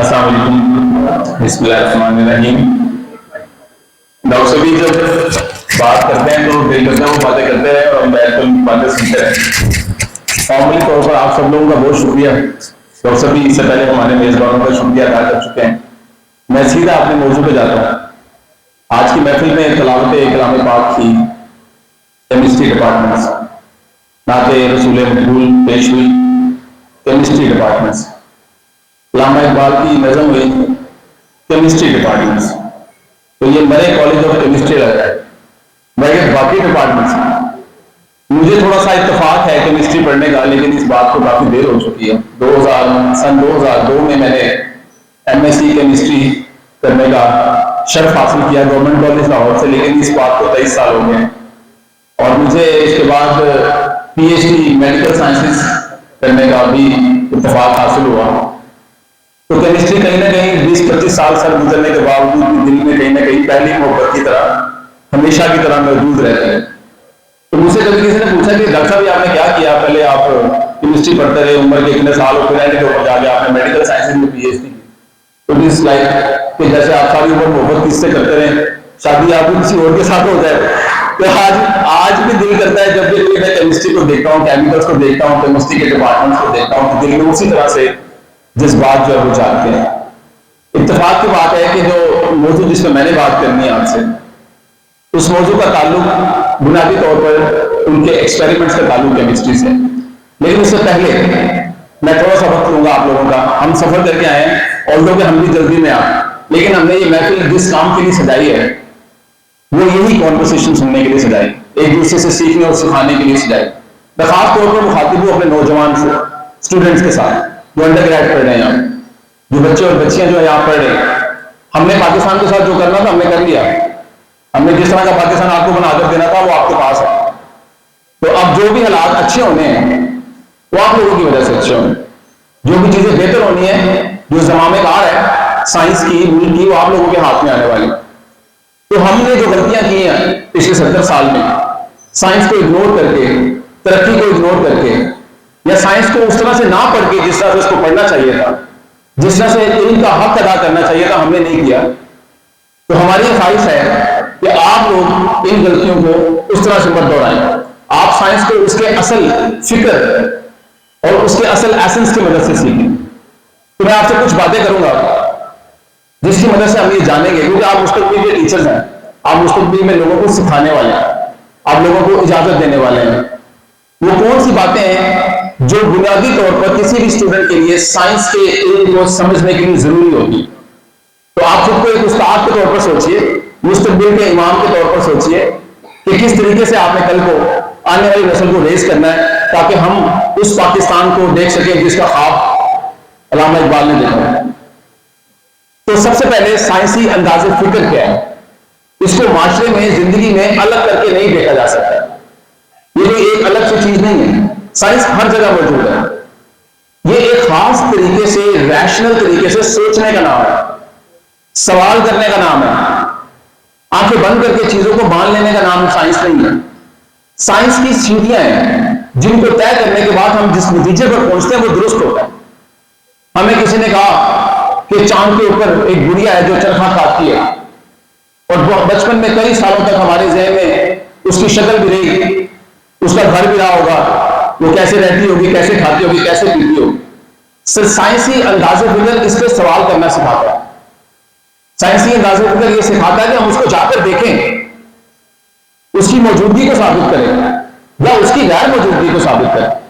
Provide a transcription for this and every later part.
अस्सलाम वालेकुम, बिस्मिल्लाहिर्रहमानिर्रहीम। डॉक्टर साहब जब बात करते हैं तो दिल करता है वो बातें करते हैं और बैठ कर बातें सुनते हैं। फॉर्मली तौर पर आप सब लोगों का बहुत शुक्रिया। डॉक्टर साहब इससे पहले हमारे मेजबानों का शुक्रिया अदा कर चुके हैं। मैं सीधा अपने मौजू पे जाता हूँ। आज की महफिल में तलावत कलाम पाक की केमिस्ट्री डिपार्टमेंट से नाते रसूल मकबूल पेश हुई केमिस्ट्री डिपार्टमेंट से। अल्लामा इकबाल की नज़म हुई केमिस्ट्री डिपार्टमेंट से। तो ये मेरे कॉलेज ऑफ केमिस्ट्री लग रहा है, मैं बाकी डिपार्टमेंट से। मुझे थोड़ा सा इत्तेफाक है केमिस्ट्री पढ़ने का, लेकिन इस बात को काफी देर हो चुकी है। सन 2002 में मैंने एमएससी केमिस्ट्री करने का शर्फ हासिल किया गवर्नमेंट कॉलेज लाहौर से, लेकिन इस बात को 23 साल हो गए और मुझे इसके बाद पीएचडी मेडिकल साइंसेस करने का भी इत्तेफाक हासिल हुआ। तो केमिस्ट्री कहीं ना कहीं 20-25 साल सर गुजरने के बावजूद भी दिल में कहीं ना कहीं पहली मोहब्बत की तरह हमेशा की तरह मौजूद रहते हैं। तो मुझसे कभी किसी ने पूछा कि डॉक्टर साहब आपने क्या किया, पहले आप केमिस्ट्री पढ़ते रहे, उम्र के कितने साल फिर के ऊपर जाके आपने मेडिकल साइंसेज में पीएचडी की। तो दिस लाइक कि जैसे आप सारी उम्र मोहब्बत किससे करते रहे, शादी आपकी किसी और के साथ हो जाए। तो आज भी दिल करता है जब भी मैं केमिस्ट्री को देखता हूँ, केमिकल्स को देखता हूँ, केमिस्ट्री के डिपार्टमेंट को देखता हूँ, तो दिल में उसी तरह से जिस बात जो है वो चाहते हैं। इत्तेफाक की बात है कि जो मौजूद जिसमें मैंने बात करनी है आपसे, उस मौजू का ताल्लुक बुनियादी तौर पर उनके एक्सपेरिमेंट्स का ताल्लुक केमिस्ट्री से। लेकिन उससे पहले मैं थोड़ा सा वक्त लूंगा आप लोगों का। हम सफर करके आए हैं, ऑल्दो कि हम भी जल्दी में आए, लेकिन हमने ये महफिल जिस काम के लिए सजाई है वो यही कॉन्वर्सेशन सुनने के लिए सजाई, एक दूसरे से सीखने और सिखाने के लिए सजाई। मैं खास तौर पर मुखातिब हूं अपने नौजवान स्टूडेंट्स के साथ जो अंडर ग्रेड पढ़ रहे हैं, यहाँ जो बच्चे और बच्चियां जो है यहाँ पढ़ रहे हैं। हमने पाकिस्तान के साथ जो करना था हमने कर लिया। हमने जिस तरह का पाकिस्तान आपको बनाकर देना था वो आपके पास है। तो अब जो भी हालात अच्छे होने हैं वो आप लोगों की वजह से अच्छे होंगे। जो भी चीजें बेहतर होनी है, जो ज़माने कार है साइंस की मुल्क की, वो आप लोगों के हाथ में आने वाली। तो हमने जो गलतियां की हैं पिछले 70 साल में, साइंस को इग्नोर करके, तरक्की को इग्नोर करके, या साइंस को उस तरह से ना पढ़ के जिस तरह से उसको पढ़ना चाहिए था, जिस तरह से इनका हक अदा करना चाहिए था, हमने नहीं किया। तो हमारी ख्वाहिश है कि आप लोग इन गलतियों को उस तरह से मत दोहराएं। आप साइंस को उसके असल फिक्र और उसके असल एसेंस की मदद से सीखें। तो मैं आपसे कुछ बातें करूंगा जिसकी मदद से हम ये जानेंगे, क्योंकि आप मुस्तकबिल के टीचर्स हैं, आप मुस्तकबिल में लोगों को सिखाने वाले हैं, आप लोगों को इजाजत देने वाले हैं। वो कौन सी बातें हैं जो बुनियादी तौर पर किसी भी स्टूडेंट के लिए साइंस के इल्म को समझने के लिए जरूरी होगी। तो आप खुद को एक उस्ताद के तौर पर सोचिए, मुस्तकबिल के इमाम के तौर पर सोचिए कि किस तरीके से आपने कल को आने वाली नस्ल को रेज करना है, ताकि हम उस पाकिस्तान को देख सकें जिसका ख्वाब अल्लामा इकबाल ने देखा है। तो सबसे पहले साइंसी अंदाज़े फिक्र क्या है, इसको माशरे में, जिंदगी में अलग करके नहीं देखा जा सकता। ये कोई एक अलग सी चीज नहीं है, साइंस हर जगह मौजूद है। ये एक खास तरीके से, रैशनल तरीके से सोचने का नाम है, सवाल करने का नाम है, आंखें बंद करके चीजों को मान लेने का नाम साइंस नहीं है। साइंस की सीढ़ियां हैं जिनको तय करने के बाद हम जिस नतीजे पर पहुंचते हैं वो दुरुस्त होता है। हमें किसी ने कहा कि चांद के ऊपर एक गुड़िया है जो चरखा काटती है, और बचपन में कई सालों तक हमारे ज़हन में उसकी शक्ल भी रही, उसका घर भी रहा होगा, वो कैसे रहती होगी, कैसे खाती होगी, कैसे पीती होगी। सिर्फ साइंसी अंदाज़े फिक्र इस पर सवाल करना सिखाता है। साइंसी अंदाज़े फिक्र ये सिखाता है कि हम उसको जाकर देखें, उसकी मौजूदगी को साबित करें या उसकी गैर मौजूदगी को साबित करें।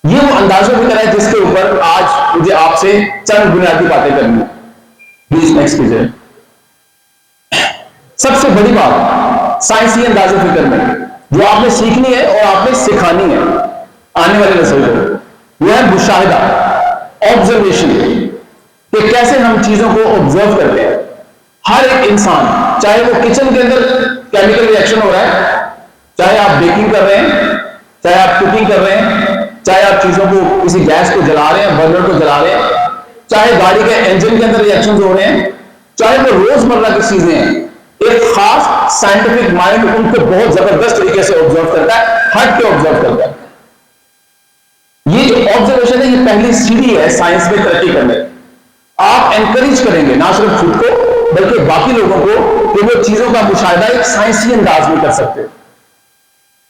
ये वो अंदाज़े फिक्र है जिसके ऊपर आज मुझे आपसे चंद बुनियादी बातें करनी है। प्लीज नेक्स्ट कीजिए। सबसे बड़ी बात साइंसी अंदाज़े फिक्र में जो आपने सीखनी है और आपने सिखानी है आने वाले नस्ल को, वह है मुशाहिदा, ऑब्जर्वेशन, कि कैसे हम चीजों को ऑब्जर्व करते हैं। हर एक इंसान, चाहे वो किचन के अंदर केमिकल रिएक्शन हो रहा है, चाहे आप बेकिंग कर रहे हैं, चाहे आप कुकिंग कर रहे हैं, चाहे आप चीजों को किसी गैस को जला रहे हैं, बर्नर को जला रहे हैं, चाहे गाड़ी के इंजन के अंदर रिएक्शन हो रहे हैं, चाहे वो रोजमर्रा की चीजें हैं, एक खास साइंटिफिक माइंड उनको बहुत जबरदस्त तरीके से ऑब्जर्व करता है, हट के ऑब्जर्व करता है। ये जो ऑब्जर्वेशन है ये पहली सीढ़ी है साइंस में तरक्की करने। आप एनकरेज करेंगे ना सिर्फ खुद को बल्कि बाकी लोगों को कि वो चीजों का मुशाहिदा एक साइंसी अंदाज में कर सकते हो।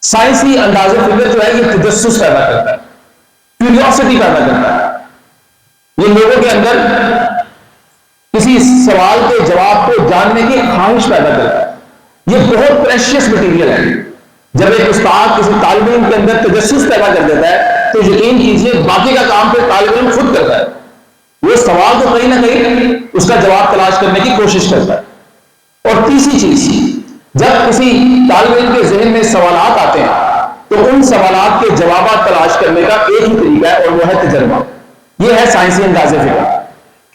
साइंसी अंदाज फिक्र जो है ये तजस्सुस पैदा करता है, क्यूरियोसिटी पैदा करता है। ये लोगों के अंदर किसी सवाल के जवाब को जानने की ख्वाहिश पैदा करता है। ये बहुत प्रेशियस मटीरियल है। जब एक उस्ताद किसी तालिब इल्म के अंदर तजस्सुस पैदा कर देता है तो यकीन कीजिए बाकी का काम फिर तालिब इल्म खुद करता है। वो सवाल को कहीं ना कहीं उसका जवाब तलाश करने की कोशिश करता है। और तीसरी चीज, जब किसी तालिब इल्म के ज़हन में सवालात आते हैं तो उन सवालात के जवाब तलाश करने का एक ही तरीका है और वो है तजर्बा। ये है साइंसी अंदाज़े फिक्र।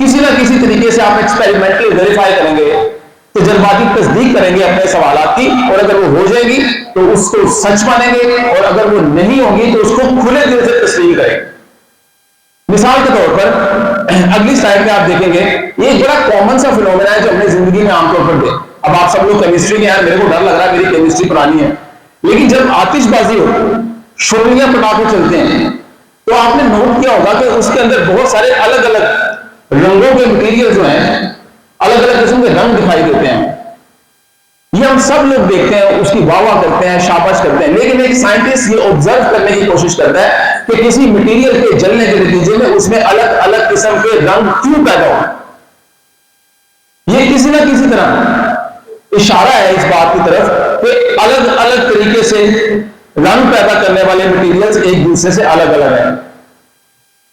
किसी ना किसी तरीके से आप एक्सपेरिमेंटली वेरीफाई करेंगे, तजर्बाती तस्दीक करेंगे अपने सवालात की, और अगर वो हो जाएगी तो उसको सच मानेंगे और अगर वो नहीं होगी तो उसको खुले दिल से तस्लीम करेंगे। मिसाल के तौर पर अगली स्लाइड में आप देखेंगे ये एक बड़ा कॉमन सा फिनोमेना है जो हमने जिंदगी में आमतौर पर देखा। अब आप सब लोग केमिस्ट्री के, यार मेरे को डर लग रहा है मेरी केमिस्ट्री पुरानी है, लेकिन जब आतिशबाजी हो, शोलियां पटाखे चलते हैं तो आपने नोट किया होगा कि उसके अंदर बहुत सारे अलग अलग रंगों के मटेरियल जो हैं, अलग अलग किस्म के रंग दिखाई देते हैं। ये हम सब लोग देखते हैं, उसकी वाह करते हैं, शाबाश करते हैं, लेकिन एक साइंटिस्ट ये ऑब्जर्व करने की कोशिश करता है कि किसी मटेरियल के जलने के नतीजे में उसमें अलग अलग किस्म के रंग क्यों पैदा हो। ये किसी ना किसी तरह इशारा है इस बात की तरफ कि अलग अलग तरीके से रंग पैदा करने वाले मटेरियल्स एक दूसरे से अलग अलग हैं।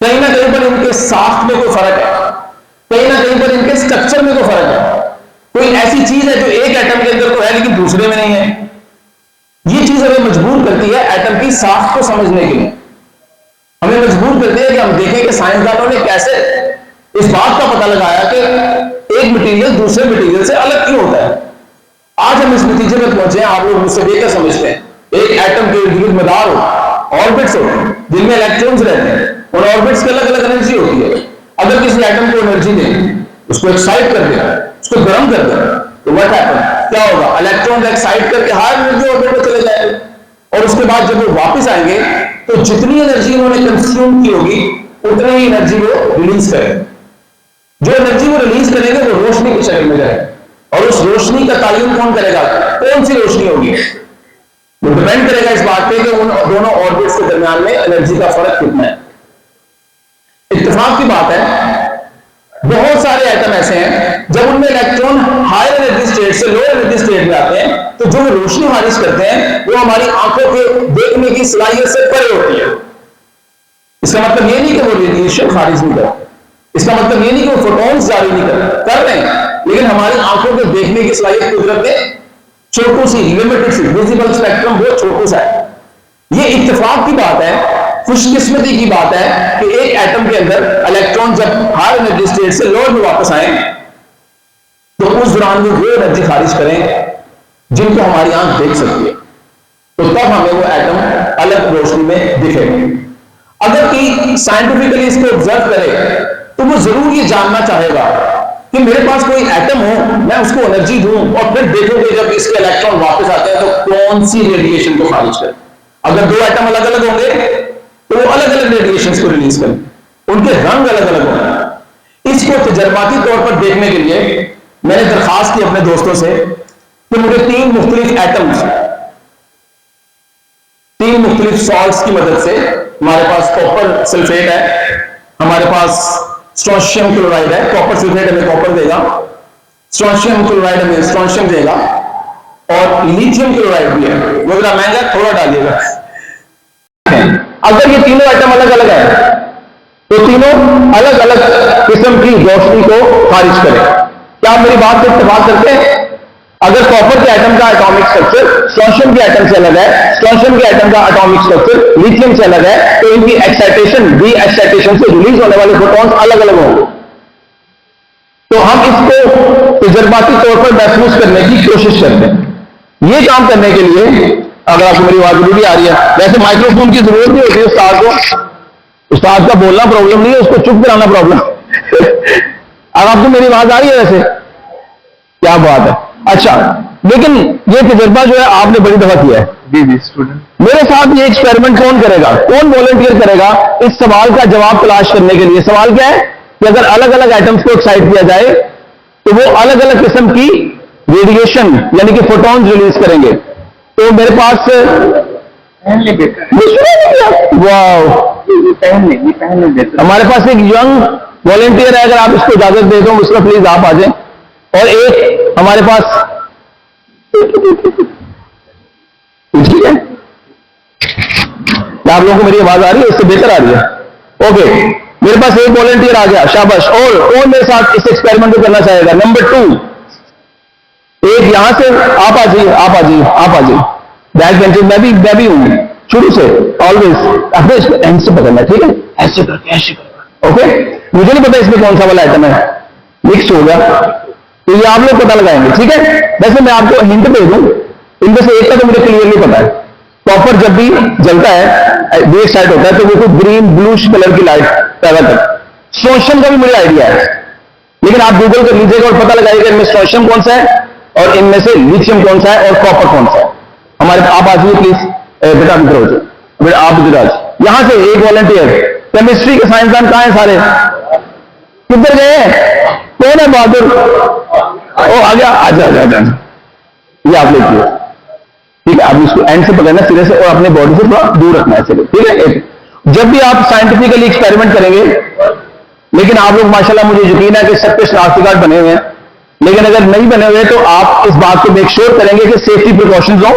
कहीं ना कहीं पर इनके साफ्ट में कोई फर्क है, कहीं ना कहीं पर इनके स्ट्रक्चर में कोई फर्क है। कोई ऐसी चीज है जो एक एटम के अंदर तो है लेकिन दूसरे में नहीं है। ये चीज हमें मजबूर करती है एटम की साफ्ट को समझने के लिए, हमें मजबूर करती है कि हम देखें कि साइंसदानों ने कैसे इस बात का पता लगाया कि एक मटेरियल दूसरे मटेरियल से अलग क्यों होता है। आज हम इस नतीजे में पहुंचे हैं, आप लोग मुझसे देखकर समझते हैं, एक एटम के इर्द गिर्द मदार हो, ऑर्बिट्स हो जिनमें इलेक्ट्रॉन्स रहते हैं, उन ऑर्बिट्स की अलग अलग एनर्जी होती है। अगर किसी एटम को एनर्जी दें, उसको एक्साइट कर दें, उसको गर्म कर दें, तो व्हाट हैपन, क्या होगा, इलेक्ट्रॉन एक्साइट करके हायर एनर्जी ऑर्बिट में चले जाएंगे और उसके बाद जब वो वापस आएंगे तो जितनी एनर्जी उन्होंने कंज्यूम की होगी उतनी ही एनर्जी वो रिलीज करेंगे। जो एनर्जी वो रिलीज करेंगे वो रोशनी की शक्ल में जाएगी, और उस रोशनी का तायुन कौन करेगा, कौन सी रोशनी होगी, वो डिपेंड करेगा इस बात पे कि उन दोनों ऑर्बिट्स के दरमियान में एनर्जी का फर्क कितना है। इत्तेफाक की बात है बहुत सारे एटम ऐसे हैं जब उनमें इलेक्ट्रॉन हायर एनर्जी स्टेट से लोअर एनर्जी स्टेट में आते हैं तो जो रोशनी खारिज करते हैं वो हमारी आंखों के देखने की सलाहियत से परे होती है। इसका मतलब ये नहीं कि वो रेडिएशन खारिज नहीं करते, इसका मतलब ये नहीं कि वो फोटॉन्स जारी नहीं कर रहे हैं, लेकिन हमारी आंखों के देखने की सलाहियत कुदरत ने छोटू सी लिमिटेड सी विजिबल स्पेक्ट्रम बहुत छोटू सा है। ये इत्तेफाक की बात है, खुशकिस्मती की बात है कि एक एटम के अंदर इलेक्ट्रॉन जब हायर एनर्जी स्टेट से लोअर में वापस आए तो उस दौरान वो एनर्जी खारिज करें जिनको हमारी आंख देख सकती है, तो तब हमें वो एटम अलग रोशनी में दिखेंगे। अगर कोई साइंटिफिकली इसको ऑब्जर्व करे तो वो जरूर ये जानना चाहेगा कि मेरे पास कोई एटम हो, मैं उसको एनर्जी दूं और फिर देखोगे जब इसके इलेक्ट्रॉन वापस आते हैं तो कौन सी रेडिएशन को खारिज करें। अगर दो एटम अलग अलग होंगे तो वो अलग अलग रेडिएशंस को रिलीज करें, उनके रंग अलग अलग होंगे। इसको तजर्बाती तौर पर देखने के लिए मैंने दरखास्त की अपने दोस्तों से कि मुझे तीन मुख्तलिफ एटम्स, तीन मुख्तलिफ सॉल्ट्स की मदद से, हमारे पास कॉपर सल्फेट है, हमारे पास स्ट्रोंशियम क्लोराइड है, कॉपर सल्फेट हमें कॉपर देगा, स्ट्रोंशियम क्लोराइड हमें स्ट्रोंशियम देगा, और लिथियम क्लोराइड भी है, वो जरा महंगा थोड़ा डालिएगा। अगर ये तीनों आइटम अलग अलग है तो तीनों अलग अलग किस्म की रोशनी को खारिज करें। क्या आप मेरी बात से इत्तेफाक करते हैं? अगर कॉपर के एटम का एटॉमिक स्ट्रक्चर स्ट्रोंशियम के एटम से अलग है, स्ट्रोंशियम के एटम का एटॉमिक स्ट्रक्चर लिथियम से अलग है, तो इनकी एक्साइटेशन, डी एक्साइटेशन से रिलीज होने वाले फोटॉन्स अलग अलग होंगे। तो हम इसको तजर्बाती तौर पर महसूस करने की कोशिश करते हैं। ये काम करने के लिए, अगर आपको मेरी आवाज भी आ रही है, वैसे माइक्रोफोन की जरूरत नहीं होती उस्ताद को, उस्ताद का बोलना प्रॉब्लम नहीं है, उसको चुप कराना प्रॉब्लम। अब आपको मेरी आवाज आ रही है वैसे? क्या बात है, अच्छा। लेकिन ये तजर्बा जो है आपने बड़ी दफा किया है। जी स्टूडेंट। मेरे साथ ये एक्सपेरिमेंट कौन करेगा, कौन वॉलंटियर करेगा इस सवाल का जवाब तलाश करने के लिए? सवाल क्या है? कि अगर अलग अलग एटम्स को एक्साइट किया जाए तो वो अलग अलग किस्म की रेडिएशन यानी कि फोटॉन्स रिलीज करेंगे। तो मेरे पास वाह, हमारे पास एक यंग वॉलेंटियर है, अगर आप इसको इजाजत दे दो उसका प्लीज आप आ जाएं। और एक हमारे पास ठीक है, आप लोगों को मेरी आवाज आ रही है? इससे बेहतर आ रही है? ओके, मेरे पास एक वॉलेंटियर आ गया, शाबाश। और कौन मेरे साथ इस एक्सपेरिमेंट को करना चाहेगा? नंबर 2, एक यहां से आप आ जाइए, आप आ जाइए, आप आ जाइए। बैक बेंचेस मैं भी हूं शुरू से, ऑलवेज। अपने इसको एंड से पकड़ना, ठीक है? ऐसे करके, ऐसे करके। ओके, मुझे नहीं पता इसमें कौन सा वाला आइटम है, मिक्स हो गया, तो ये आप लोग पता लगाएंगे, ठीक है? वैसे मैं आपको हिंट दे दूं, इनमें से एक का तो मुझे क्लियरली पता है। कॉपर जब भी जलता है, बेस साइड होता है, तो वो कोई ग्रीन ब्लूश कलर की लाइट पैदा करता है। स्ट्रोंशियम का भी मुझे आइडिया है, लेकिन आप गूगल कर लीजिएगा और पता लगाइएगा इनमें स्ट्रोंशियम कौन सा है और इनमें से लिथियम कौन सा है और कॉपर कौन सा है। हमारे आप आ जाइए प्लीज, बेटा इधर हो जाए, बेटा आप इधर आ जाइए। यहां से एक वॉलंटियर, केमिस्ट्री के साइंसदान कहां है सारे? किधर गए? कौन है बहादुर? ओ आ गया, आजा आजा आजा, ये आप लेते, ठीक है? आप इसको एंड से पकड़ना सिरे से और अपने बॉडी से थोड़ा दूर रखना है, चलिए, ठीक है? जब भी आप साइंटिफिकली एक्सपेरिमेंट करेंगे, लेकिन आप लोग माशाल्लाह मुझे यकीन है कि सब के शनाख्ती कार्ड बने हुए हैं, लेकिन अगर नहीं बने हुए तो आप इस बात को मेक श्योर करेंगे कि सेफ्टी प्रिकॉशंस हो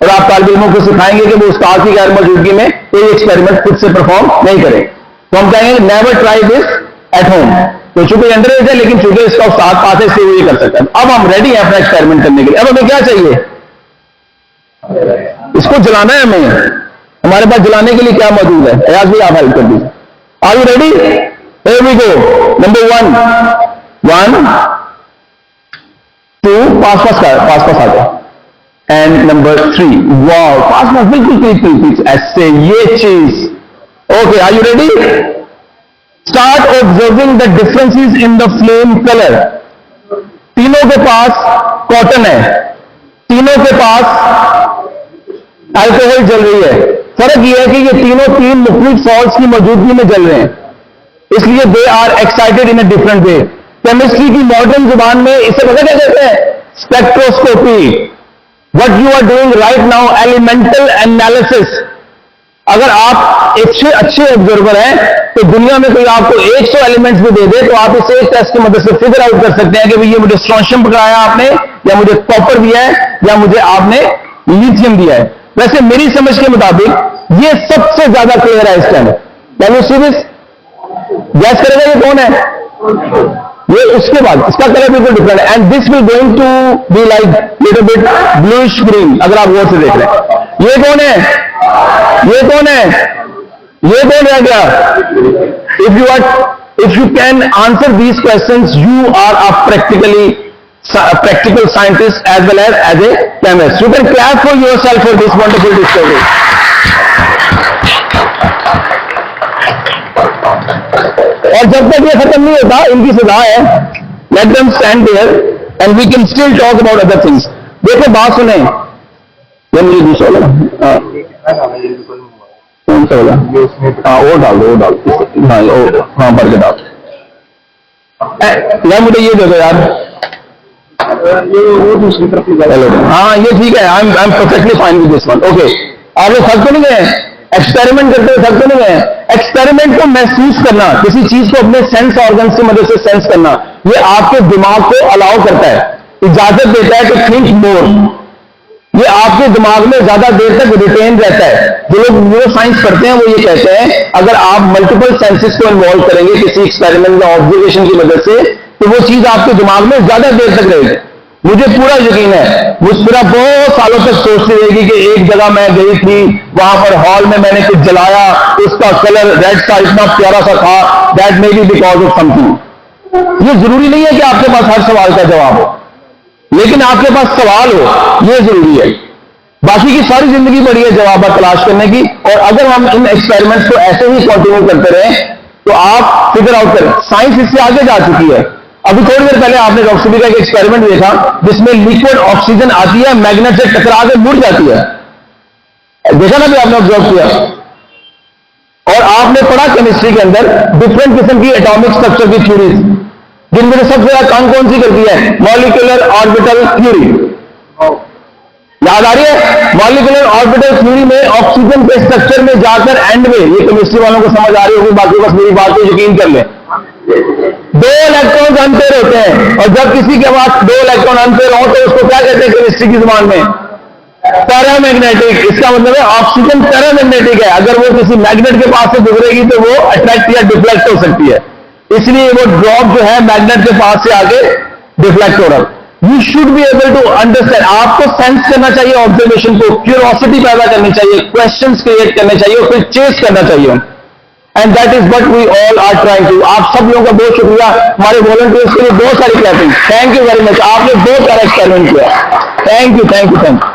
और आप तालिब इल्मों को सिखाएंगे कि वो उस्ताद की गैर मौजूदगी में कोई एक्सपेरिमेंट खुद से परफॉर्म नहीं करें। तो हम कहेंगे never try this at home. तो चूंकि अंडर एज है, लेकिन चूंकि इसका उस्ताद पास है इसलिए वो ये कर सकता है। अब हम रेडी हैं अपना एक्सपेरिमेंट करने के लिए। अब हमें क्या चाहिए? इसको जलाना है हमें। हमारे पास जलाने के लिए क्या मौजूद है? अयाज भी आप हेल्प कर दीजिए। Are you ready? Here we go. Number 1 2 पास आ गया। एंड नंबर 3 वाह, पास बिल्कुल ऐसे ये चीज। Okay, are you ready? Start observing the differences in the flame colour. तीनों के पास कॉटन है, तीनों के पास अल्कोहल जल रही है। फर्क यह है कि ये तीनों 3 मुख्तलिफ सॉल्ट्स की मौजूदगी में जल रहे हैं, इसलिए they are excited in a different way. Chemistry की मॉडर्न जुबान में इसे पता क्या कहते हैं? Spectroscopy. What you are doing right now, elemental analysis. अगर आप एक अच्छे ऑब्जर्वर हैं तो दुनिया में कोई आपको 100 एलिमेंट्स भी दे दे तो आप इसे एक टेस्ट की मदद से फिगर आउट कर सकते हैं कि भाई ये मुझे स्ट्रोंशियम पकड़ाया आपने, या मुझे कॉपर दिया है, या मुझे आपने लिथियम दिया है। वैसे मेरी समझ के मुताबिक ये सबसे ज्यादा क्लियर है इस time. Can you see this? Gas करेगा ये कौन है? ये उसके बाद इसका कलर बिल्कुल डिफरेंट है, and this will going to be like little bit bluish green, अगर आप गौर से देख रहे हैं। ये कौन है? ये कौन है? ये कौन रह गया? If you can answer these questions, you are a practical scientist as well as a chemist. You can clap for yourself for this wonderful discovery. और जब तक ये खत्म नहीं होता, इनकी सजा है, let them stand there and we can still talk about other things. देखो बात सुने, ये मुझे दूसरा वाला कौन सा वाला? हाँ वो डाल दो, हाँ भर के डाल। यार मुझे ये दे दो यार, वो दूसरी तरफ। हाँ ये ठीक है, I am perfectly fine with this one. Okay, आप लोग थक तो नहीं गए? एक्सपेरिमेंट करते हुए थक तो नहीं गए? एक्सपेरिमेंट को महसूस करना, किसी चीज को अपने सेंस ऑर्गन्स की मदद से सेंस करना, ये आपके दिमाग को अलाउ करता है, इजाजत देता है टू थिंक मोर। ये आपके दिमाग में ज्यादा देर तक रिटेन रहता है। जो लोग न्यूरो साइंस पढ़ते हैं वो ये कहते हैं अगर आप मल्टीपल सेंसेस को इन्वॉल्व करेंगे किसी एक्सपेरिमेंट या ऑब्जर्वेशन की मदद से, तो वो चीज आपके दिमाग में ज्यादा देर तक रहेगी। मुझे पूरा यकीन है, मुझे बहुत सालों तक सोचती रहेगी कि एक जगह मैं गई थी, वहां पर हॉल में मैंने कुछ जलाया, उसका कलर रेड था, इतना प्यारा सा था, that may be because of something. ये जरूरी नहीं है कि आपके पास हर सवाल का जवाब हो, लेकिन आपके पास सवाल हो ये जरूरी है। बाकी की सारी जिंदगी पड़ी है जवाब तलाश करने की, और अगर हम इन एक्सपेरिमेंट्स को ऐसे ही कंटिन्यू करते रहे तो आप फिगर आउट करें। साइंस इससे आगे जा चुकी है। अभी थोड़ी देर पहले आपने डॉक्टर सुबी का एक एक्सपेरिमेंट देखा जिसमें लिक्विड ऑक्सीजन आती है, मैग्नेट से टकरा के मुड़ जाती है। देखा ना भी आपने ऑब्जर्व किया। और और आपने पढ़ा केमिस्ट्री के अंदर डिफरेंट किस्म की एटॉमिक स्ट्रक्चर की थ्योरीज, जिनमें से सबसे ज्यादा काम कौन सी करती है? Molecular orbital theory. याद आ रही है? मॉलिक्यूलर ऑर्बिटल थ्योरी में ऑक्सीजन के स्ट्रक्चर में जाकर एंड में, ये केमिस्ट्री वालों को समझ आ रही होगी, बाकी बस मेरी बात को यकीन कर ले, 2 इलेक्ट्रॉन अनपेयर होते हैं, और जब किसी के पास 2 इलेक्ट्रॉन अनपेयर हो तो उसको क्या कहते हैं केमिस्ट्री की जुबान में? पैरामैग्नेटिक। इसका मतलब है ऑक्सीजन पैरामैग्नेटिक है, अगर वो किसी मैग्नेट के पास से गुजरेगी तो वो अट्रैक्ट या डिफ्लेक्ट हो सकती है, इसलिए वो ड्रॉप जो है मैग्नेट के पास से आगे डिफ्लेक्ट हो रहा है। You should be able to understand, आपको सेंस करना चाहिए ऑब्जर्वेशन को, क्यूरियोसिटी पैदा करनी चाहिए, क्वेश्चंस क्रिएट करने चाहिए और फिर चेस करना चाहिए, and that is what we all are trying to. आप सब लोगों का बहुत शुक्रिया, हमारे वॉलंटियर्स के लिए बहुत सारी clapping, thank you very much, आपने बहुत सारा एक्सपेरिमेंट किया, thank you thank you thank you.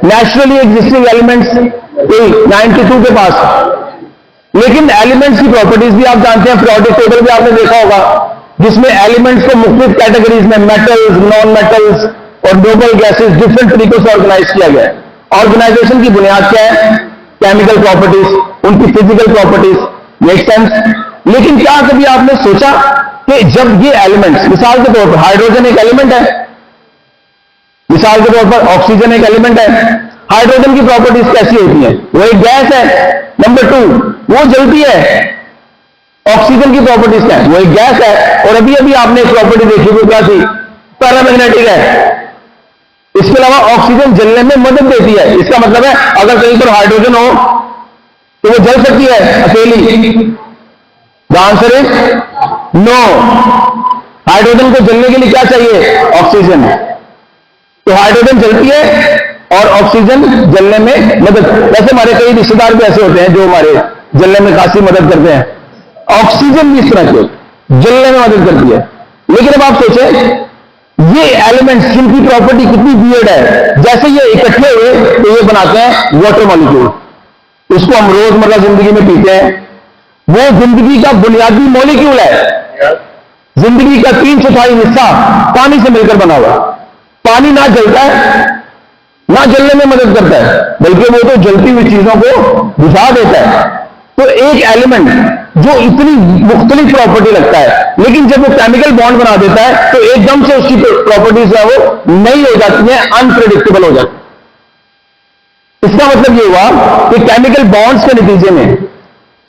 Naturally existing elements 92 के पास, लेकिन एलिमेंट्स की प्रॉपर्टीज भी आप जानते हैं, पीरियोडिक टेबल भी आपने देखा होगा, जिसमें एलिमेंट्स को मुख्तलिफ कैटेगरीज में मेटल्स, नॉन मेटल्स और नोबल गैसेस डिफरेंट तरीकों से ऑर्गेनाइज किया गया है। ऑर्गेनाइजेशन की बुनियाद क्या है? केमिकल प्रॉपर्टीज, उनकी फिजिकल प्रॉपर्टीज, मेक सेंस। लेकिन क्या कभी आपने सोचा कि जब ये एलिमेंट्स, मिसाल के तौर पर हाइड्रोजन एक एलिमेंट है, मिसाल के तौर पर ऑक्सीजन एक एलिमेंट है, हाइड्रोजन की प्रॉपर्टीज कैसी होती हैं? वो एक गैस है। नंबर 2, वो जलती है। ऑक्सीजन की प्रॉपर्टीज क्या है? वो एक गैस है। और अभी अभी आपने एक प्रॉपर्टी देखी, वो क्या थी? पैरामैग्नेटिक है। इसके अलावा ऑक्सीजन जलने में मदद देती है। इसका मतलब है अगर कहीं पर हाइड्रोजन हो तो वो जल सकती है अकेली? The answer is no. Hydrogen को जलने के लिए क्या चाहिए? ऑक्सीजन। तो हाइड्रोजन जलती है और ऑक्सीजन जलने में मदद। वैसे हमारे कई रिश्तेदार भी ऐसे होते हैं जो हमारे जलने में खासी मदद करते हैं। ऑक्सीजन भी इस तरह के जलने में मदद करती है। लेकिन अब आप सोचें, ये एलिमेंट्स जिनकी प्रॉपर्टी कितनी वियर्ड है, जैसे ये इकट्ठे हुए तो ये बनाते हैं वाटर मॉलिक्यूल। उसको हम रोजमर्रा जिंदगी में पीते हैं। वो जिंदगी का बुनियादी मॉलिक्यूल है। जिंदगी का 3/4 हिस्सा पानी से मिलकर बना हुआ। पानी ना जलता है, ना जलने में मदद करता है, बल्कि वो तो जलती हुई चीजों को बुझा देता है। तो एक एलिमेंट जो इतनी मुख्तलिफ प्रॉपर्टी लगता है, लेकिन जब वो केमिकल बॉन्ड बना देता है तो एकदम से उसकी प्रॉपर्टीज है वो नई हो जाती है, अनप्रेडिक्टेबल हो जाती है। इसका मतलब ये हुआ कि केमिकल बॉन्ड्स के नतीजे में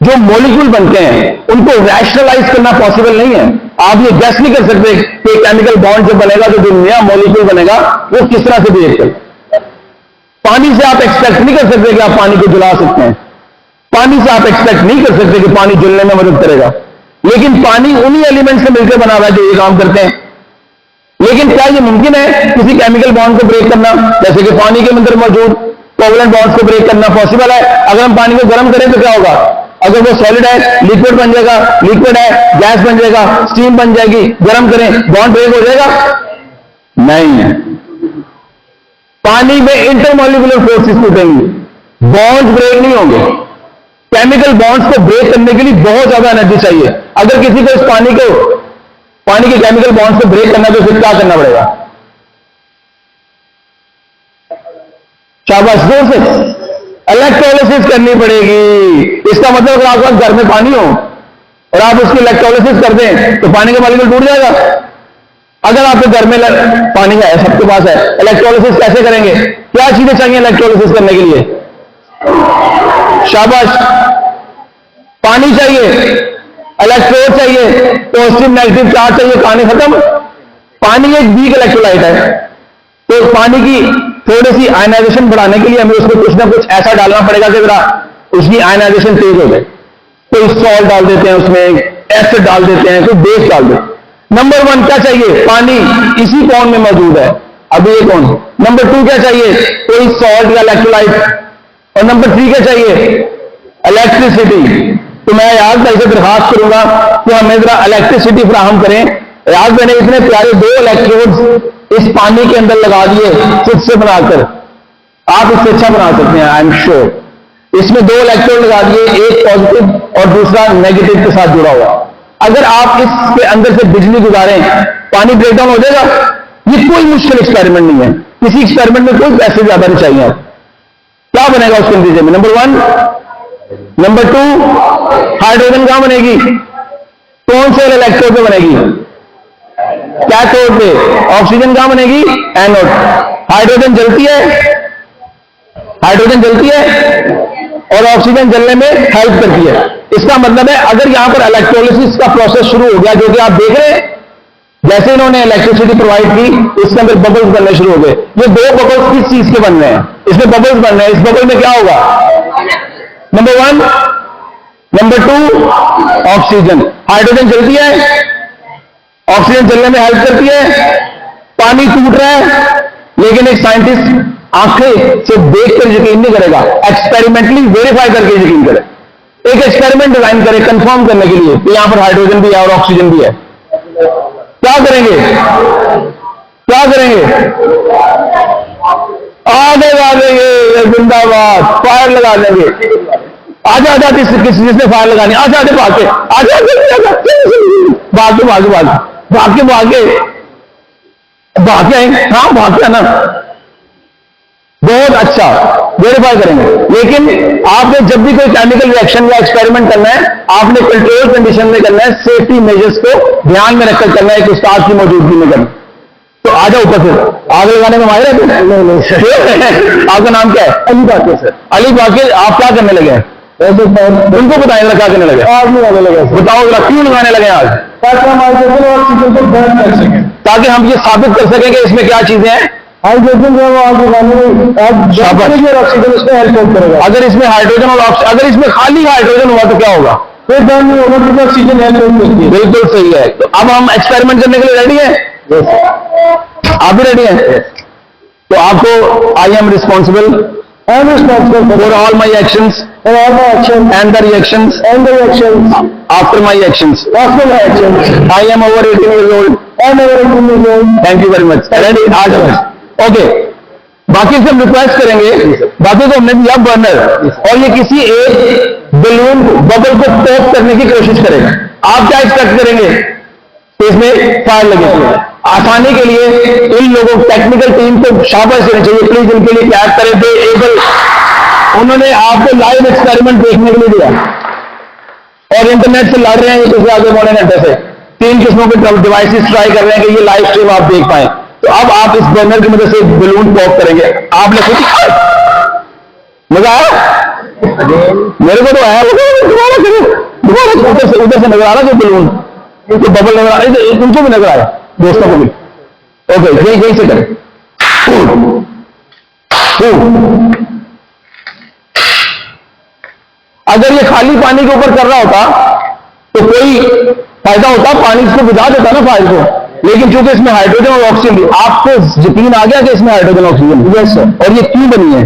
जो मॉलिक्यूल बनते हैं उनको रैशनलाइज करना पॉसिबल नहीं है। आप ये गेस नहीं कर सकते कि केमिकल बॉन्ड जब बनेगा तो जो नया मॉलिक्यूल बनेगा वो किस तरह से बिहेव करेगा। पानी से आप एक्सपेक्ट नहीं कर सकते कि आप पानी को जला सकते हैं। पानी से आप एक्सपेक्ट नहीं कर सकते कि पानी जलने में मदद करेगा। लेकिन पानी उन्हीं एलिमेंट से मिलकर बना हुआ है जो ये काम करते हैं। लेकिन क्या ये मुमकिन है किसी केमिकल बॉन्ड को ब्रेक करना? जैसे कि पानी के अंदर मौजूद कोवलेंट बॉन्ड्स को ब्रेक करना पॉसिबल है। अगर हम पानी को गर्म करें तो क्या होगा? अगर वो सॉलिड है, लिक्विड बन जाएगा, लिक्विड है, गैस बन जाएगा, स्टीम बन जाएगी। गर्म करें, बॉन्ड ब्रेक हो जाएगा? नहीं। पानी में इंटरमॉलिक्यूलर फोर्सेस टूटेंगी, बॉन्ड्स ब्रेक नहीं होंगे। केमिकल बॉन्ड्स को ब्रेक करने के लिए बहुत ज्यादा एनर्जी चाहिए। अगर किसी को इस पानी के केमिकल बॉन्ड्स को ब्रेक करना है तो फिर क्या करना पड़ेगा? शाबाश, जोर से इलेक्ट्रोलिसिस करनी पड़ेगी। इसका मतलब अगर आपके पास घर में पानी हो और आप उसकी इलेक्ट्रोलिसिस कर दें तो पानी का मॉलिक्यूल टूट जाएगा। अगर आपके घर में पानी है, सबके पास है, इलेक्ट्रोलिसिस कैसे करेंगे? क्या चीजें चाहिए इलेक्ट्रोलिसिस करने के लिए? शाबाश, पानी चाहिए, इलेक्ट्रोड चाहिए, पॉजिटिव नेगेटिव चार्ज चाहिए, कहानी खत्म। पानी एक वीक इलेक्ट्रोलाइट है, तो पानी की थोड़ी सी आयनाइजेशन बढ़ाने के लिए हमें उसमें कुछ ना कुछ ऐसा डालना पड़ेगा कि जरा उसकी आयनाइजेशन तेज हो जाए। कोई सॉल्ट डाल देते हैं, उसमें एसिड डाल देते हैं, कोई बेस डाल देते हैं। नंबर 1 क्या चाहिए? पानी इसी फॉर्म में मौजूद है, अभी ये कौन है? नंबर 2 क्या चाहिए? कोई सॉल्ट या इलेक्ट्रोलाइट। और नंबर 3 क्या चाहिए? इलेक्ट्रिसिटी। तो मैं याद भाई से दरखास्त करूंगा कि हमें जरा इलेक्ट्रिसिटी फराहम करें। याद मैंने इतने प्यारे 2 इलेक्ट्रोड्स इस पानी के अंदर लगा दिए खुद से बनाकर, आप इससे अच्छा बना सकते हैं, आई एम श्योर। इसमें 2 इलेक्ट्रोड लगा दिए, एक पॉजिटिव और दूसरा नेगेटिव के साथ जुड़ा हुआ। अगर आप इसके अंदर से बिजली गुजारें, पानी ब्रेकडाउन हो जाएगा। ये कोई मुश्किल एक्सपेरिमेंट नहीं है, किसी एक्सपेरिमेंट में कोई पैसे ज्यादा नहीं चाहिए। क्या बनेगा उसके नतीजे में? नंबर 1, नंबर 2, हाइड्रोजन कहां बनेगी? कौन से इलेक्ट्रोड पे बनेगी? कैथोड पे। ऑक्सीजन कहां बनेगी? एनोड। हाइड्रोजन जलती है, हाइड्रोजन जलती है और ऑक्सीजन जलने में हेल्प करती है। इसका मतलब है अगर यहां पर इलेक्ट्रोलिसिस का प्रोसेस शुरू हो गया, जो कि आप देख रहे हैं, जैसे इन्होंने इलेक्ट्रिसिटी प्रोवाइड की, इसके अंदर बबल्स बनने शुरू हो गए। ये 2 बबल्स किस चीज के बन रहे हैं? इसमें बबल्स बन रहे हैं। इस बबल में क्या होगा? Number 1, number 2, oxygen. हाइड्रोजन जलती है, ऑक्सीजन जलने में हेल्प करती है। पानी टूट रहा है, लेकिन एक साइंटिस्ट आंखें से देखकर यकीन नहीं करेगा, एक्सपेरिमेंटली वेरीफाई करके यकीन करे। एक एक्सपेरिमेंट डिजाइन करे कंफर्म करने के लिए कि यहां पर हाइड्रोजन भी है और ऑक्सीजन भी है। क्या करेंगे? क्या करेंगे? आगे लगा देंगे, जिंदाबाद, फायर लगा देंगे। आजा आजा, जिसने फायर लगानी, आजा आजा, भागे, आजा भागे भागे भागे भागे भागे भागे, हाँ भागे ना, बहुत अच्छा, वेरीफाई करेंगे। लेकिन आपने जब भी कोई केमिकल रिएक्शन या एक्सपेरिमेंट करना है, आपने कंट्रोल कंडीशन में करना है, सेफ्टी मेजर्स को ध्यान में रखकर करना है, एक उस्ताद की मौजूदगी में करना। तो आ जाओ ऊपर, फिर आग लगाने में माहिर है? नहीं सर। आपका नाम क्या है? अली बाकी सर। अली बाकी, आप क्या करने लगे हैं? उनको बताएं क्या करने लगे? आग लगाने लगे। बताओ जरा, क्यों लगाने लगे आग? ताकि हम हाइड्रोजन और ऑक्सीजन को बर्न कर सकें, ताकि हम ये साबित कर सकें कि इसमें क्या चीजें हैं। हाइड्रोजन जो है आग लगाने में ऑक्सीजन इसमें हेल्प करेगा। अगर इसमें हाइड्रोजन और ऑक्सीजन, अगर इसमें खाली हाइड्रोजन हुआ तो क्या होगा? फिर बर्न नहीं होगा, क्योंकि ऑक्सीजन हेल्प करती है। बिल्कुल सही है। तो अब हम एक्सपेरिमेंट करने के लिए रेडी हैं? आप भी रेडी हैं? तो आपको, I am responsible for all my actions and the reactions after my actions. I am over 18 years old. Thank you very much. Ready? आ जाओ। ओके, बाकी से हम रिक्वेस्ट करेंगे, बाकी को हमने दिया बर्नर, और ये किसी एक बलून बबल को पॉप करने की कोशिश करेगा। आप क्या एक्सपेक्ट करेंगे? तो इसमें फायर लगेगी। आसानी के लिए इन लोगों, टेक्निकल टीम को शाबाश देनी चाहिए, प्लीज इनके लिए क्लैप करें। दे एबल, उन्होंने आपको लाइव एक्सपेरिमेंट देखने के लिए दिया और इंटरनेट से लड़ रहे हैं ये दूसरे आगे पौने घंटे से। 3 किस्मों के डिवाइसेस ट्राई कर रहे हैं कि ये लाइव स्ट्रीम आप देख पाए। तो अब आप इस बर्नर की मदद से बलून पॉप करेंगे। आपने कुछ मजा आया? मेरे को तो आया। दोबारा उधर से नजर आ रहा जो बलून, इनको बबल नजर आ रहा, उनको भी नजर आया, दोस्तों को भी। ओके, यही से करें। अगर ये खाली पानी के ऊपर कर रहा होता तो कोई फायदा होता, पानी इसको बुझा देता ना फायर को। लेकिन चूंकि इसमें हाइड्रोजन और ऑक्सीजन, आपको यकीन आ गया कि इसमें हाइड्रोजन ऑक्सीजन? Yes sir. और ये क्यों बनी है?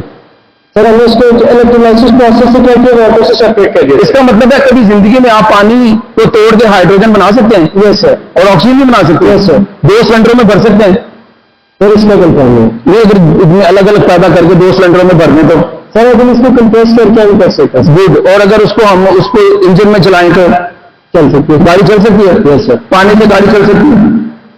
सर हमने इसको इलेक्ट्रोलाइसिस प्रोसेस से करके वाटर से सेपरेट कर दिया। इसका मतलब है कभी जिंदगी में आप पानी को तोड़ के हाइड्रोजन बना सकते हैं? Yes sir. और ऑक्सीजन भी बना सकते हैं? Yes sir. 2 सिलेंडरों में भर सकते हैं? सर इसमें कंफर्म नहीं, अगर अलग अलग पैदा करके 2 सिलेंडरों में भरने तो सर अगर इसको कंप्रेस करके भी कर सकते हैं। गुड। और अगर उसको हम उसको इंजन में चलाएं तो चल सकती है, गाड़ी चल सकती है? Yes sir. पानी से गाड़ी चल सकती है?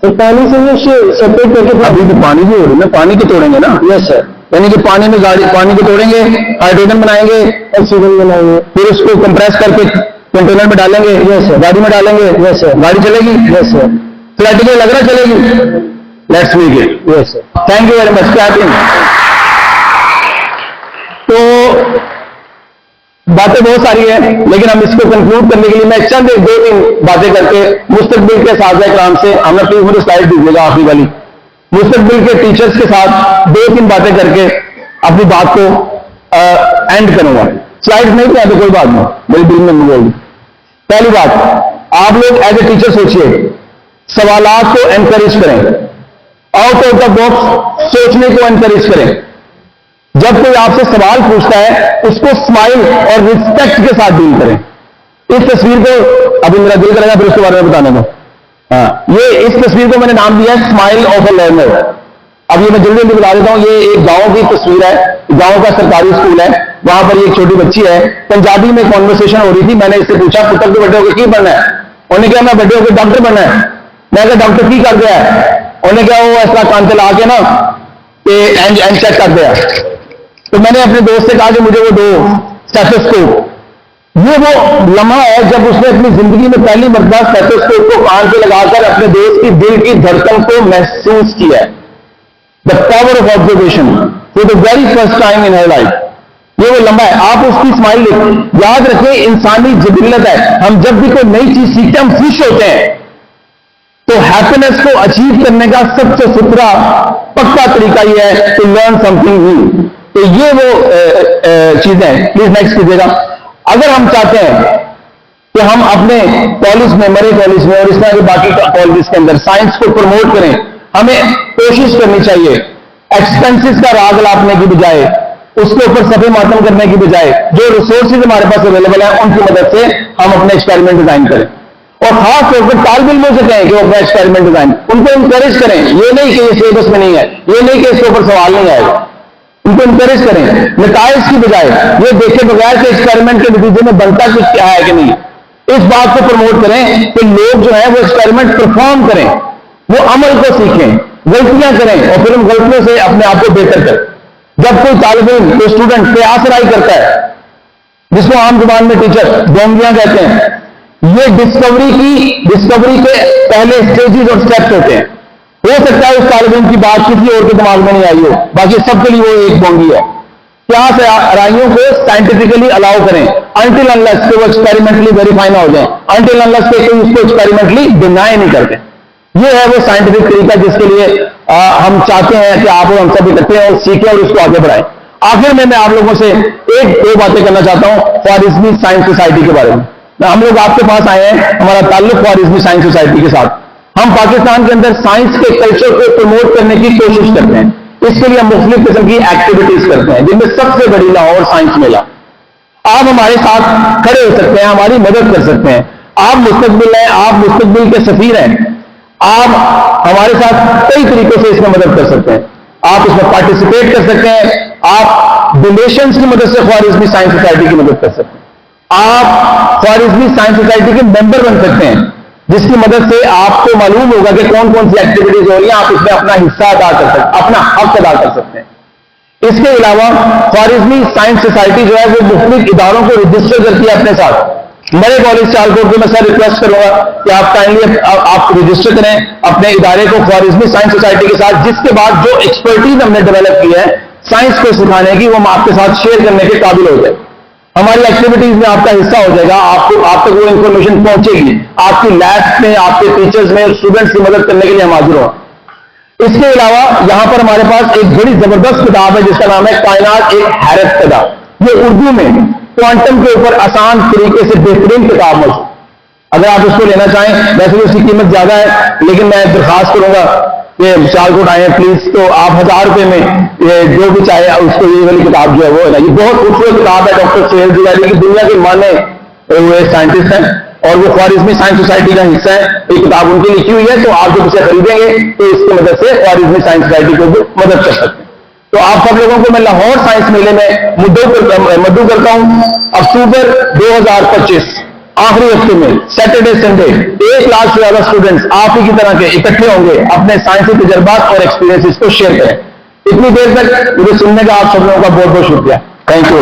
तो पानी से ये सेपरेट करके, अभी तो पानी भी हो रही है ना, पानी को तोड़ेंगे ना? Yes sir. यानी कि पानी में गाड़ी, पानी को तोड़ेंगे, हाइड्रोजन बनाएंगे, ऑक्सीजन बनाएंगे, फिर उसको कंप्रेस करके कंटेनर में डालेंगे। Yes sir. गाड़ी में डालेंगे। Yes sir. गाड़ी चलेगी? Yes sir. प्रैक्टिकल लग रहा चलेगी? Let's make it. Yes sir. Thank you very much. Clapping. तो बातें बहुत सारी है, लेकिन हम इसको कंक्लूड करने के लिए मैं चंद 2-3 बातें करके मुस्तकबिल के साथ कराम से, हमने प्लीज मुझे स्लाइड दीजिएगा आखिरी वाली, मुस्तकबिल के टीचर्स के साथ 2-3 बातें करके अपनी बात को एंड करूंगा। स्लाइड नहीं तो कोई बात नहीं, मेरी दिल में बोल। पहली बात, आप लोग एज ए टीचर सोचिए, सवालात को एनकरेज करें, आउट ऑफ द बॉक्स सोचने को एनकरेज करें। जब कोई आपसे सवाल पूछता है उसको स्माइल और रिस्पेक्ट के साथ डील करें। इस तस्वीर को अभी मेरा दिल करेगा फिर उसके बारे में बताने को। ये इस तस्वीर को मैंने नाम दिया है स्माइल ऑफ अ लर्नर। अब ये मैं जल्दी जल्दी बता देता हूं। ये एक गांव की तस्वीर है, गांव का सरकारी स्कूल है, वहां पर एक छोटी बच्ची है, पंजाबी में कॉन्वर्सेशन हो रही थी। मैंने इससे पूछा पुत्र को बड़े होकर की बनना है? उन्होंने कहा मैं बड़े होकर डॉक्टर बनना है। मैं कहा डॉक्टर की कर दिया है? उन्होंने कहा वो ऐसा कान ला के ना एंड चेक कर दिया। तो मैंने अपने दोस्त से कहा कि मुझे वो दो स्टेथोस्कोप। ये वो लम्हा है जब उसने अपनी जिंदगी में पहली मरतबा स्टेथोस्कोप को कान पे लगाकर अपने दोस्त की दिल की धड़कन को महसूस किया। The power of observation for the very first time in her life. ये वो लम्हा है। आप उसकी स्माइल देखें, याद रखें इंसानी जिबिल्लत है, हम जब भी कोई नई चीज सीखते हैं हम खुश होते हैं। तो हैप्पीनेस को अचीव करने का सबसे सुथरा पक्का तरीका यह है टू लर्न समथिंग न्यू। तो ये वो चीजें, प्लीज नेक्स्ट कीजिएगा। अगर हम चाहते हैं कि हम अपने कॉलेज में, मरे कॉलेज में और इस तरह के बाकी कॉलेज के अंदर साइंस को प्रमोट करें, हमें कोशिश करनी चाहिए एक्सपेंसेस का राग लापने की बजाय, उसके ऊपर सफे मातम करने की बजाय जो रिसोर्सेज हमारे पास अवेलेबल है उनकी मदद से हम अपने एक्सपेरिमेंट डिजाइन करें। और खास तौर पर तालिब इल्मों से कहें कि वो अपना एक्सपेरिमेंट डिजाइन, उनको इंकरेज करें। ये नहीं कि ये सिलेबस में नहीं है, ये नहीं कि इसके ऊपर सवाल नहीं आएगा, उनको इंकरेज करें। नताइज की बजाय ये देखे बगैर कि एक्सपेरिमेंट के नतीजे में बनता कि क्या है कि नहीं, इस बात को प्रमोट करें कि लोग जो है वो एक्सपेरिमेंट परफॉर्म करें, वो अमल को सीखें, गलतियां करें और फिर उन गलतियों से अपने आप को बेहतर करें। जब कोई तालिब इल्म, कोई स्टूडेंट प्रयासराई करता है, जिसको आम जुबान में टीचर डोंगियां कहते हैं, ये डिस्कवरी के पहले स्टेजेस और स्टेप्स होते हैं। हो सकता है उस तालिब इल्म की बात किसी और के दिमाग में नहीं आई हो, बाकी सबके लिए वो एक बोंगी है। प्रयासराइयों को साइंटिफिकली अलाउ करें अनटिल अनलेस कि वो एक्सपेरिमेंटली वेरीफाई ना हो जाए, अनटिल अनलेस कि कोई उसको एक्सपेरिमेंटली डिनाई नहीं करते। ये है वो साइंटिफिक तरीका जिसके लिए हम चाहते हैं कि आप और हम सब इकट्ठे हैं और सीखें और उसको आगे बढ़ाएं। आखिर में मैं आप लोगों से एक दो बातें करना चाहता हूं ख्वारिज़मी साइंस सोसाइटी के बारे में। हम लोग आपके पास आए हैं, हमारा ताल्लुक ख्वारिज़मी साइंस सोसाइटी के साथ। हम पाकिस्तान के अंदर साइंस के कल्चर को प्रमोट करने की कोशिश करते हैं। इसके लिए हम मुख्तलिफ किस्म की एक्टिविटीज करते हैं, जिनमें सबसे बड़ी लाहौर साइंस मेला। आप हमारे साथ खड़े हो सकते हैं, हमारी मदद कर सकते हैं। आप मुस्तकबिल हैं, आप मुस्तकबिल के सफीर हैं। आप हमारे साथ कई तरीकों से इसमें मदद कर सकते हैं। आप इसमें पार्टिसिपेट कर सकते हैं, आप डोनेशंस की मदद से ख्वारिज़मी साइंस सोसाइटी की मदद कर सकते हैं, आप ख्वारिज़मी साइंस सोसाइटी के मेंबर बन सकते हैं, जिसकी मदद से आपको मालूम होगा कि कौन कौन सी एक्टिविटीज हो रही हैं, आप इसमें अपना हिस्सा अदा कर सकते हैं, अपना हक अदा कर सकते हैं। इसके अलावा ख्वारिज़मी साइंस सोसाइटी जो है वो मुख्तलिफ इदारों को रजिस्टर करती है अपने साथ। मेरे कॉलेज सियालकोट को मैं सर रिक्वेस्ट करूंगा कि आप काइंडली आप रजिस्टर करें अपने इदारे को ख्वारिज़मी साइंस सोसाइटी के साथ, जिसके बाद जो एक्सपर्टीज हमने डेवलप की है साइंस को सिखाने की, वो हम आपके साथ शेयर करने के काबिल हो जाए। हमारी एक्टिविटीज में आपका हिस्सा हो जाएगा, आपको आप तक वो इंफॉर्मेशन पहुंचेगी, आपकी लैब्स में, आपके टीचर्स में, स्टूडेंट्स की मदद करने के लिए हम हाजिर हों। इसके अलावा यहां पर हमारे पास एक बड़ी जबरदस्त किताब है जिसका नाम है कायनात एक हैरत पैदा। ये उर्दू में क्वांटम के ऊपर आसान तरीके से बेहतरीन किताब मौजूद। अगर आप उसको लेना चाहें, वैसे भी उसकी कीमत ज्यादा है, लेकिन मैं दरखास्त करूंगा कि सियालकोट आए प्लीज, तो आप 1000 रुपए में जो भी चाहे उसको ये वाली किताब जो है वो है ना, ये बहुत खूबसूरत किताब है। डॉक्टर सोहेल जिलानी की दुनिया के माने हुए साइंटिस्ट हैं और वो ख्वारिज़मी साइंस सोसाइटी का हिस्सा है। ये किताब उनकी लिखी हुई है, तो आप जब उसे खरीदेंगे तो इसकी मदद से ख्वारिज़मी साइंस सोसाइटी को भी मदद कर सकते हैं। तो आप सब लोगों को मैं लाहौर साइंस मेले में मदऊ करता हूं। अक्टूबर 2025 आखिरी हफ्ते में सैटरडे संडे 1 लाख से ज्यादा स्टूडेंट्स आप ही की तरह के इकट्ठे होंगे, अपने साइंसी तजर्बात और एक्सपीरियंसेस को शेयर करें। इतनी देर तक मुझे सुनने का आप सब लोगों का बहुत बहुत शुक्रिया। Thank you.